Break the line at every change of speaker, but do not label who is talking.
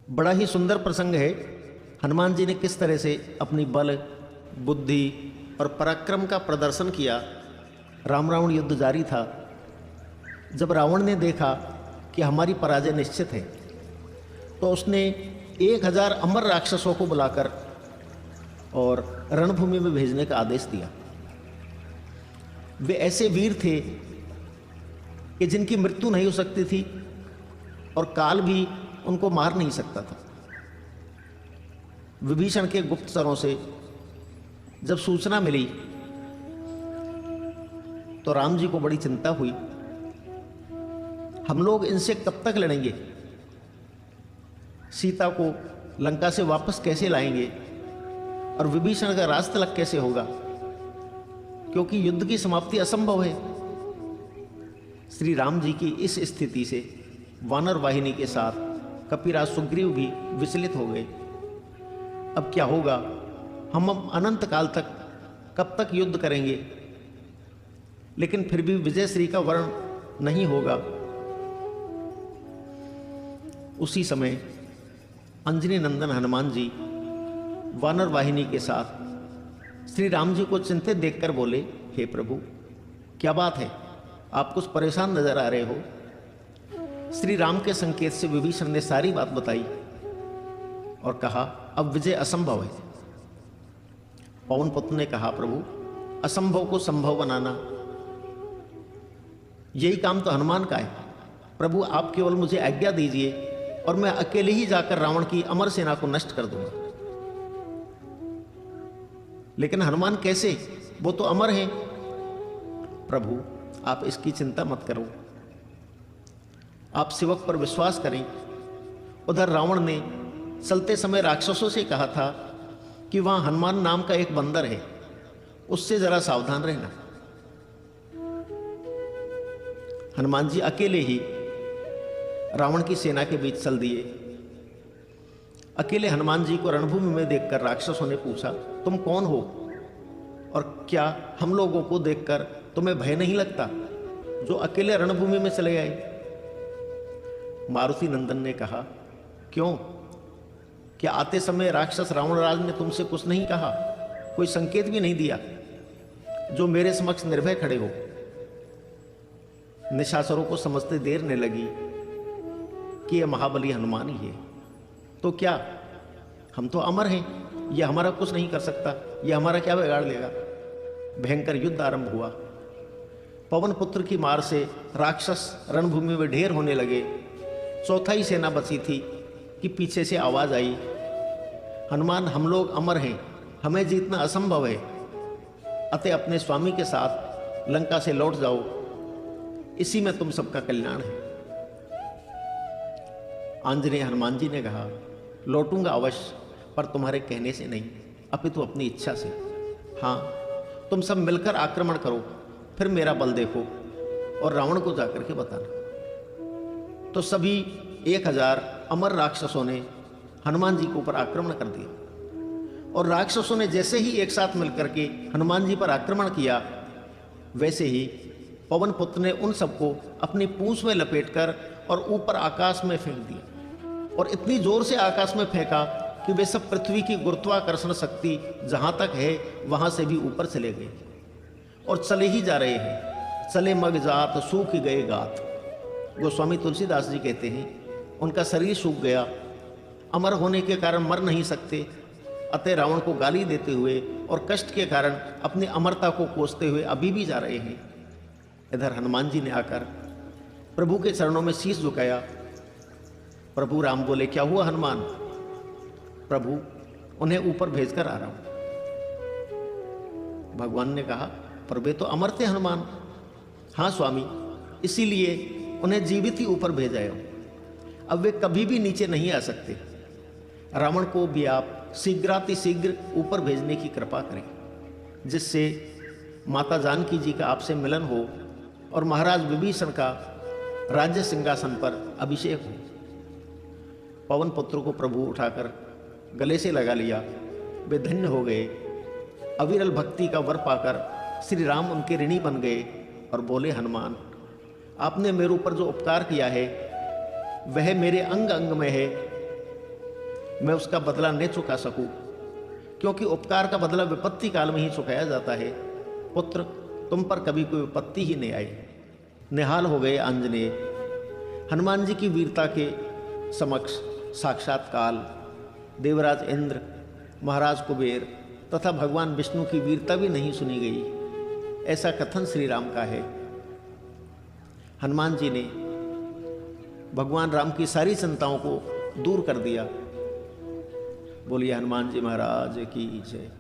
बड़ा ही सुंदर प्रसंग है। हनुमान जी ने किस तरह से अपनी बल, बुद्धि और पराक्रम का प्रदर्शन किया। राम रावण युद्ध जारी था। जब रावण ने देखा कि हमारी पराजय निश्चित है, तो उसने 1000 अमर राक्षसों को बुलाकर और रणभूमि में भेजने का आदेश दिया। वे ऐसे वीर थे कि जिनकी मृत्यु नहीं हो सकती थी और काल भी उनको मार नहीं सकता था। विभीषण के गुप्तचरों से जब सूचना मिली तो राम जी को बड़ी चिंता हुई। हम लोग इनसे कब तक लड़ेंगे? सीता को लंका से वापस कैसे लाएंगे? और विभीषण का राज तिलक कैसे होगा? क्योंकि युद्ध की समाप्ति असंभव है। श्री राम जी की इस स्थिति से वानर वाहिनी के साथ कपिराज सुग्रीव भी विचलित हो गए। अब क्या होगा? हम अनंत काल तक कब तक युद्ध करेंगे? लेकिन फिर भी विजय श्री का वर्ण नहीं होगा। उसी समय अंजनी नंदन हनुमान जी वानर वाहिनी के साथ श्री राम जी को चिंतित देखकर बोले, हे प्रभु, क्या बात है? आप कुछ परेशान नजर आ रहे हो। श्री राम के संकेत से विभीषण ने सारी बात बताई और कहा, अब विजय असंभव है। पवन पुत्र ने कहा, प्रभु, असंभव को संभव बनाना यही काम तो हनुमान का है। प्रभु, आप केवल मुझे आज्ञा दीजिए और मैं अकेले ही जाकर रावण की अमर सेना को नष्ट कर दूंगा। लेकिन हनुमान कैसे? वो तो अमर हैं। प्रभु, आप इसकी चिंता मत करो, आप सेवक पर विश्वास करें। उधर रावण ने चलते समय राक्षसों से कहा था कि वहां हनुमान नाम का एक बंदर है, उससे जरा सावधान रहना। हनुमान जी अकेले ही रावण की सेना के बीच चल दिए। अकेले हनुमान जी को रणभूमि में देखकर राक्षसों ने पूछा, तुम कौन हो और क्या हम लोगों को देखकर तुम्हें भय नहीं लगता जो अकेले रणभूमि में चले आए? मारुति नंदन ने कहा, क्यों? क्या आते समय राक्षस रावणराज ने तुमसे कुछ नहीं कहा? कोई संकेत भी नहीं दिया जो मेरे समक्ष निर्भय खड़े हो? निशाचरों को समझते देर न लगी कि यह महाबली हनुमान ही है। तो क्या हम तो अमर हैं, यह हमारा कुछ नहीं कर सकता, यह हमारा क्या बिगाड़ लेगा? भयंकर युद्ध आरंभ हुआ। पवन पुत्र की मार से राक्षस रणभूमि में ढेर होने लगे। चौथाई सेना बची थी कि पीछे से आवाज आई, हनुमान, हम लोग अमर हैं, हमें जीतना असंभव है। अतः अपने स्वामी के साथ लंका से लौट जाओ, इसी में तुम सबका कल्याण है। आंजनेय हनुमान जी ने कहा, लौटूंगा अवश्य, पर तुम्हारे कहने से नहीं, अपितु अपनी इच्छा से। हाँ, तुम सब मिलकर आक्रमण करो, फिर मेरा बल देखो और रावण को जाकर के बताना। तो सभी 1000 अमर राक्षसों ने हनुमान जी के ऊपर आक्रमण कर दिया। और राक्षसों ने जैसे ही एक साथ मिलकर के हनुमान जी पर आक्रमण किया, वैसे ही पवन पुत्र ने उन सबको अपनी पूंछ में लपेटकर और ऊपर आकाश में फेंक दिया। और इतनी जोर से आकाश में फेंका कि वे सब पृथ्वी की गुरुत्वाकर्षण शक्ति जहां तक है वहां से भी ऊपर चले गए और चले ही जा रहे हैं। चले मग जात सूख गए गात। गोस्वामी तुलसीदास जी कहते हैं, उनका शरीर सूख गया, अमर होने के कारण मर नहीं सकते, अतः रावण को गाली देते हुए और कष्ट के कारण अपनी अमरता को कोसते हुए अभी भी जा रहे हैं। इधर हनुमान जी ने आकर प्रभु के चरणों में शीश झुकाया। प्रभु राम बोले, क्या हुआ हनुमान? प्रभु, उन्हें ऊपर भेजकर आ रहा हूं। भगवान ने कहा, पर वे तो अमर थे हनुमान। हाँ स्वामी, इसीलिए उन्हें जीवित ही ऊपर भेजा है। अब वे कभी भी नीचे नहीं आ सकते। रावण को भी आप शीघ्रातिशीघ्र ऊपर भेजने की कृपा करें, जिससे माता जानकी जी का आपसे मिलन हो और महाराज विभीषण का राज्य सिंहासन पर अभिषेक हो। पवन पुत्र को प्रभु उठाकर गले से लगा लिया। वे धन्य हो गए। अविरल भक्ति का वर पाकर श्री राम उनके ऋणी बन गए और बोले, हनुमान, आपने मेरे ऊपर जो उपकार किया है वह मेरे अंग अंग में है मैं उसका बदला नहीं चुका सकूं, क्योंकि उपकार का बदला विपत्ति काल में ही चुकाया जाता है। पुत्र, तुम पर कभी कोई विपत्ति ही नहीं आई। निहाल हो गए आंजनेय। हनुमान जी की वीरता के समक्ष साक्षात काल, देवराज इंद्र, महाराज कुबेर तथा भगवान विष्णु की वीरता भी नहीं सुनी गई, ऐसा कथन श्री राम का है। हनुमान जी ने भगवान राम की सारी चिंताओं को दूर कर दिया। बोलिए हनुमान जी महाराज की जय।